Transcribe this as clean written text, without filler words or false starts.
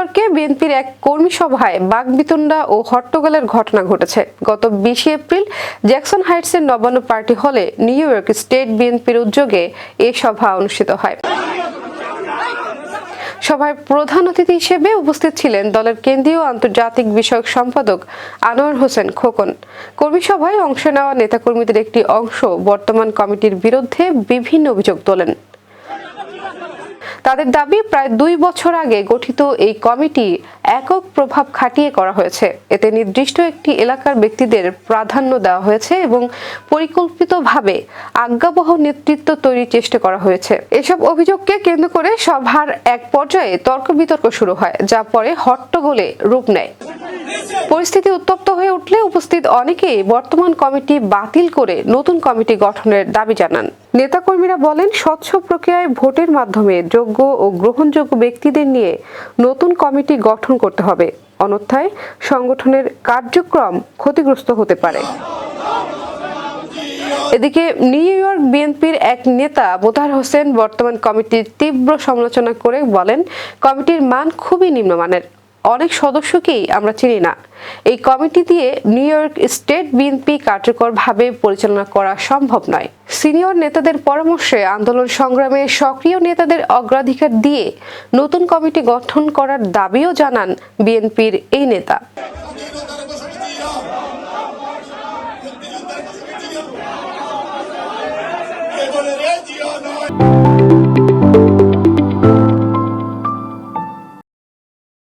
ইয়র্কে বিএনপির এক কর্মী সভায় বাকবিতণ্ডা ও হট্টগোলের ঘটনা ঘটেছে। গত 20 এপ্রিল জ্যাকসন হাইটসের নবান্ন পার্টি হলে নিউ ইয়র্ক স্টেট বিএনপির উদ্যোগে এ সভা অনুষ্ঠিত হয়। সভায় প্রধান অতিথি হিসেবে উপস্থিত ছিলেন দলের কেন্দ্রীয় আন্তর্জাতিক বিষয়ক সম্পাদক আনোয়ার হোসেন খোকন। কর্মী সভায় অংশ নেওয়া নেতাকর্মীদের একটি অংশ বর্তমান কমিটির বিরুদ্ধে বিভিন্ন অভিযোগ তোলেন। তাদের দাবি, প্রায় 2 বছর আগে গঠিত এই কমিটি একক প্রভাব খাটিয়ে করা হয়েছে। এতে নির্দিষ্ট একটি এলাকার ব্যক্তিদের প্রাধান্য দেওয়া হয়েছে এবং পরিকল্পিতভাবে আজ্ঞাবহ নেতৃত্ব তৈরির চেষ্টা করা হয়েছে। এসব অভিযোগকে কেন্দ্র করে সভার এক পর্যায়ে তর্ক বিতর্ক শুরু হয়, যা পরে হট্টগোলে রূপ নেয়। পরিস্থিতি উত্তপ্ত হয়ে উঠলে উপস্থিত অনেকেই বর্তমান কমিটি বাতিল করে নতুন কমিটি গঠনের দাবি জানান। নেতাকর্মীরা বলেন, স্বচ্ছ প্রক্রিয়ায় ভোটের মাধ্যমে যোগ্য ও গ্রহণযোগ্য ব্যক্তিদের নিয়ে নতুন কমিটি গঠন করতে হবে, অন্যথায় সংগঠনের কার্যক্রম ক্ষতিগ্রস্ত হতে পারে। এদিকে নিউ ইয়র্ক বিএনপির এক নেতা মোতাহার হোসেন বর্তমান কমিটির তীব্র সমালোচনা করে বলেন, কমিটির মান খুবই নিম্নমানের, অনেক সদস্যকেই আমরা চিনি না। এই কমিটি দিয়ে নিউ ইয়র্ক স্টেট বিএনপি কার্যকরভাবে পরিচালনা করা সম্ভব নয়। সিনিয়র নেতাদের পরামর্শে আন্দোলন সংগ্রামে সক্রিয় নেতাদের অগ্রাধিকার দিয়ে নতুন কমিটি গঠন করার দাবিও জানান বিএনপির এই নেতা।